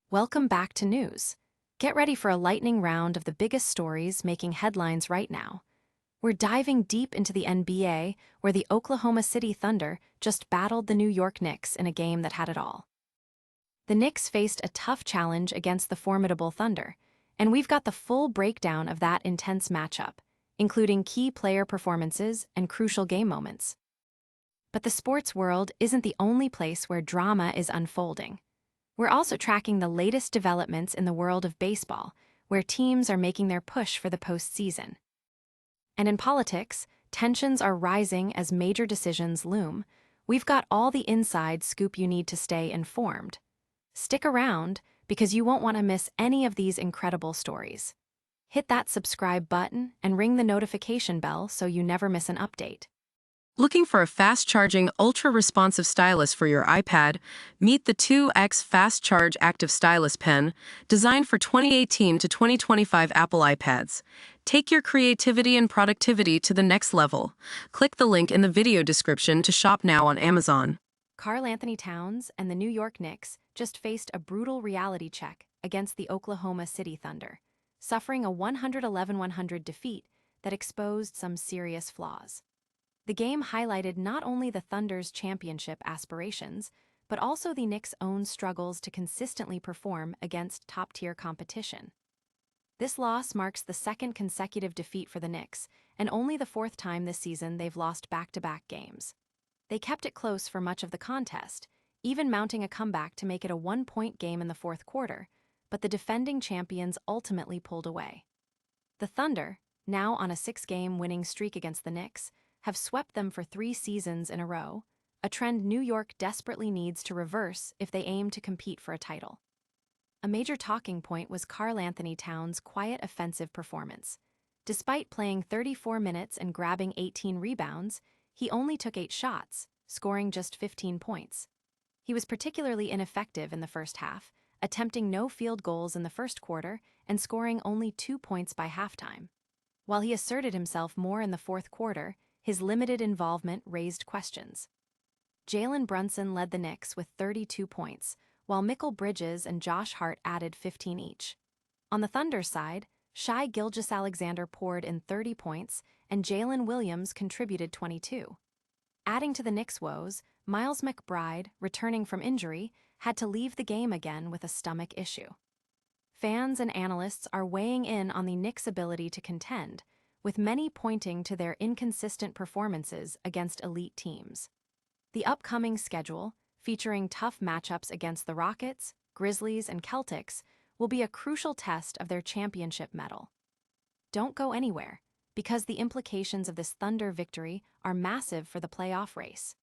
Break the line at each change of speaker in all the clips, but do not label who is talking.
Welcome back to news. Get ready for a lightning round of the biggest stories making headlines right now. We're diving deep into the NBA, where the Oklahoma City Thunder just battled the New York Knicks in a game that had it all. The Knicks faced a tough challenge against the formidable Thunder, and we've got the full breakdown of that intense matchup, including key player performances and crucial game moments. But the sports world isn't the only place where drama is unfolding. We're also tracking the latest developments in the world of baseball, where teams are making their push for the postseason. And in politics, tensions are rising as major decisions loom. We've got all the inside scoop you need to stay informed. Stick around, because you won't want to miss any of these incredible stories. Hit that subscribe button and ring the notification bell so you never miss an update.
Looking for a fast-charging, ultra-responsive stylus for your iPad? Meet the 2X Fast Charge Active Stylus Pen, designed for 2018 to 2025 Apple iPads. Take your creativity and productivity to the next level. Click the link in the video description to shop now on Amazon.
Karl-Anthony Towns and the New York Knicks just faced a brutal reality check against the Oklahoma City Thunder, suffering a 111-100 defeat that exposed some serious flaws. The game highlighted not only the Thunder's championship aspirations, but also the Knicks' own struggles to consistently perform against top-tier competition. This loss marks the second consecutive defeat for the Knicks, and only the fourth time this season they've lost back-to-back games. They kept it close for much of the contest, even mounting a comeback to make it a one-point game in the fourth quarter, but the defending champions ultimately pulled away. The Thunder, now on a six-game winning streak against the Knicks, have swept them for 3 seasons in a row, a trend New York desperately needs to reverse if they aim to compete for a title. A major talking point was Karl-Anthony Towns' quiet offensive performance. Despite playing 34 minutes and grabbing 18 rebounds, he only took 8 shots, scoring just 15 points. He was particularly ineffective in the first half, attempting no field goals in the first quarter and scoring only 2 points by halftime. While he asserted himself more in the fourth quarter, his limited involvement raised questions. Jalen Brunson led the Knicks with 32 points, while Bridges and Josh Hart added 15 each. On the Thunder's side, Shai Gilgeous-Alexander poured in 30 points, and Jalen Williams contributed 22. Adding to the Knicks' woes, Miles McBride, returning from injury, had to leave the game again with a stomach issue. Fans and analysts are weighing in on the Knicks' ability to contend, with many pointing to their inconsistent performances against elite teams. The upcoming schedule, featuring tough matchups against the Rockets, Grizzlies, and Celtics, will be a crucial test of their championship mettle. Don't go anywhere, because the implications of this Thunder victory are massive for the playoff race.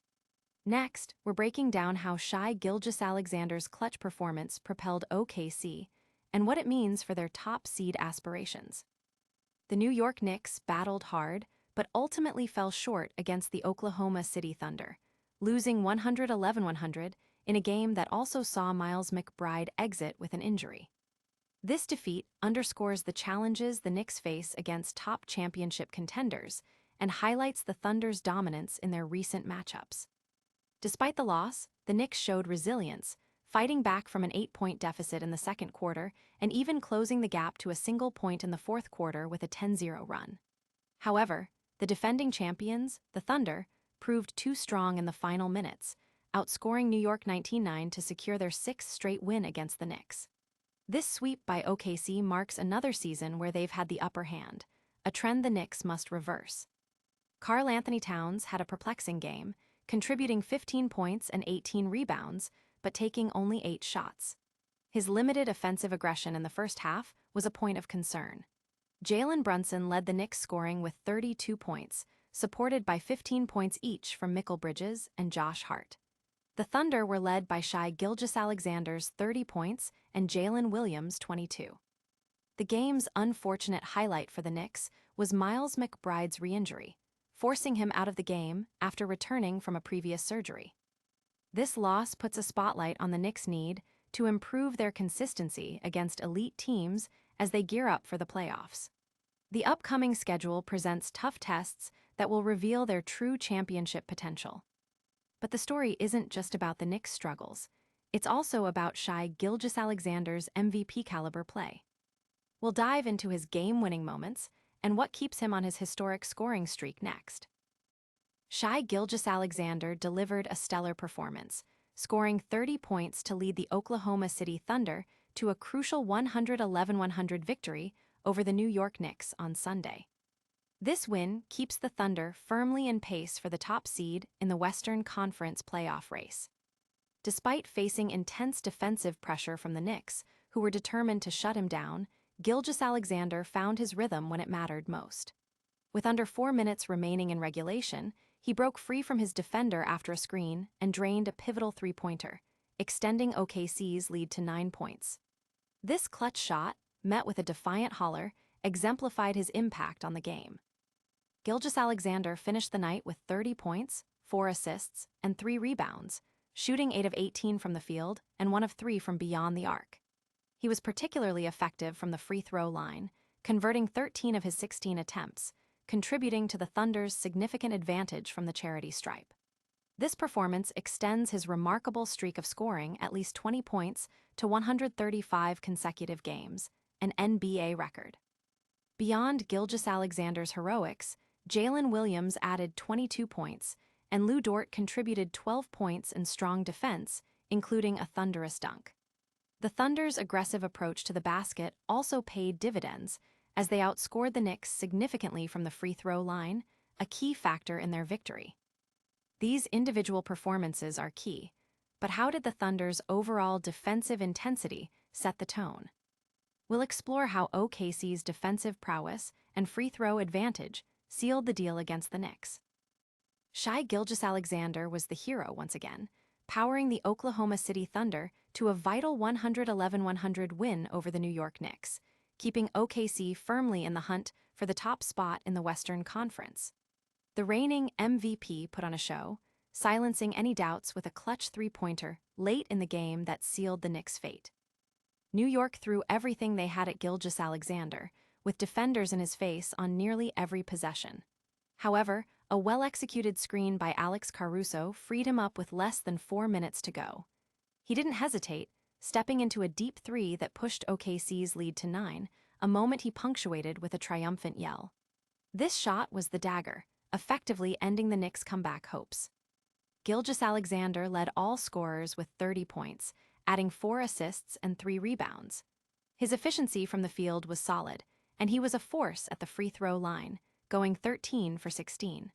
Next, we're breaking down how Shai Gilgeous-Alexander's clutch performance propelled OKC and what it means for their top seed aspirations. The New York Knicks battled hard, but ultimately fell short against the Oklahoma City Thunder, losing 111-100 in a game that also saw Miles McBride exit with an injury. This defeat underscores the challenges the Knicks face against top championship contenders and highlights the Thunder's dominance in their recent matchups. Despite the loss, the Knicks showed resilience, fighting back from an 8-point deficit in the second quarter and even closing the gap to a single point in the fourth quarter with a 10-0 run. However, the defending champions, the Thunder, proved too strong in the final minutes, outscoring New York 19-9 to secure their 6th straight win against the Knicks. This sweep by OKC marks another season where they've had the upper hand, a trend the Knicks must reverse. Karl-Anthony Towns had a perplexing game, contributing 15 points and 18 rebounds, but taking only 8 shots. His limited offensive aggression in the first half was a point of concern. Jalen Brunson led the Knicks scoring with 32 points, supported by 15 points each from Bridges and Josh Hart. The Thunder were led by Shai Gilgeous-Alexander's 30 points and Jalen Williams' 22. The game's unfortunate highlight for the Knicks was Miles McBride's re-injury, forcing him out of the game after returning from a previous surgery. This loss puts a spotlight on the Knicks' need to improve their consistency against elite teams as they gear up for the playoffs. The upcoming schedule presents tough tests that will reveal their true championship potential. But the story isn't just about the Knicks' struggles. It's also about Shai Gilgeous-Alexander's MVP caliber play. We'll dive into his game-winning moments and what keeps him on his historic scoring streak next. Shai Gilgeous-Alexander delivered a stellar performance, scoring 30 points to lead the Oklahoma City Thunder to a crucial 111-100 victory over the New York Knicks on Sunday. This win keeps the Thunder firmly in pace for the top seed in the Western Conference playoff race. Despite facing intense defensive pressure from the Knicks, who were determined to shut him down, Gilgeous-Alexander found his rhythm when it mattered most. With under 4 minutes remaining in regulation, he broke free from his defender after a screen and drained a pivotal three-pointer, extending OKC's lead to 9 points. This clutch shot, met with a defiant holler, exemplified his impact on the game. Gilgeous-Alexander finished the night with 30 points, 4 assists, and 3 rebounds, shooting 8 of 18 from the field and 1 of 3 from beyond the arc. He was particularly effective from the free throw line, converting 13 of his 16 attempts, contributing to the Thunder's significant advantage from the charity stripe. This performance extends his remarkable streak of scoring at least 20 points to 135 consecutive games, an NBA record. Beyond Gilgeous-Alexander's heroics, Jalen Williams added 22 points, and Lou Dort contributed 12 points in strong defense, including a thunderous dunk. The Thunder's aggressive approach to the basket also paid dividends, as they outscored the Knicks significantly from the free throw line, a key factor in their victory. These individual performances are key, but how did the Thunder's overall defensive intensity set the tone? We'll explore how OKC's defensive prowess and free throw advantage sealed the deal against the Knicks. Shai Gilgeous-Alexander was the hero once again, powering the Oklahoma City Thunder to a vital 111-100 win over the New York Knicks, keeping OKC firmly in the hunt for the top spot in the Western Conference. The reigning MVP put on a show, silencing any doubts with a clutch three-pointer late in the game that sealed the Knicks' fate. New York threw everything they had at Gilgeous-Alexander, with defenders in his face on nearly every possession. However, a well-executed screen by Alex Caruso freed him up with less than 4 minutes to go. He didn't hesitate, stepping into a deep three that pushed OKC's lead to 9, a moment he punctuated with a triumphant yell. This shot was the dagger, effectively ending the Knicks' comeback hopes. Gilgeous-Alexander led all scorers with 30 points, adding 4 assists and 3 rebounds. His efficiency from the field was solid, and he was a force at the free throw line, going 13 for 16.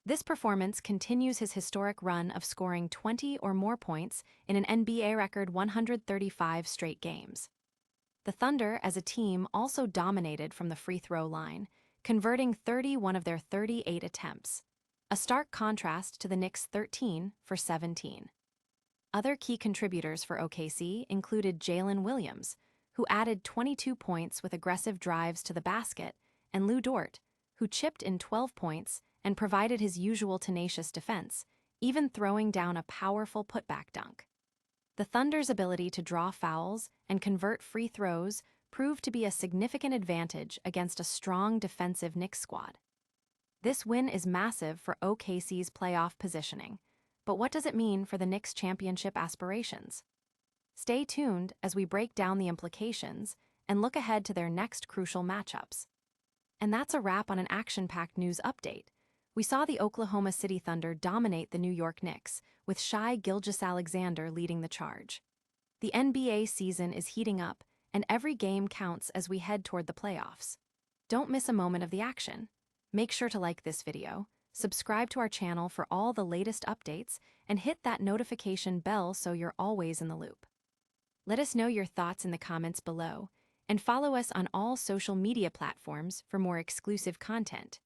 This performance continues his historic run of scoring 20 or more points in an NBA record 135 straight games. The Thunder, as a team, also dominated from the free throw line, converting 31 of their 38 attempts, a stark contrast to the Knicks' 13 for 17. Other key contributors for OKC included Jalen Williams, who added 22 points with aggressive drives to the basket, and Lou Dort, who chipped in 12 points and provided his usual tenacious defense, even throwing down a powerful putback dunk. The Thunder's ability to draw fouls and convert free throws proved to be a significant advantage against a strong defensive Knicks squad. This win is massive for OKC's playoff positioning, but what does it mean for the Knicks' championship aspirations? Stay tuned as we break down the implications and look ahead to their next crucial matchups. And that's a wrap on an action-packed news update. We saw the Oklahoma City Thunder dominate the New York Knicks, with Shai Gilgeous-Alexander leading the charge. The NBA season is heating up, and every game counts as we head toward the playoffs. Don't miss a moment of the action. Make sure to like this video, subscribe to our channel for all the latest updates, and hit that notification bell so you're always in the loop. Let us know your thoughts in the comments below, and follow us on all social media platforms for more exclusive content.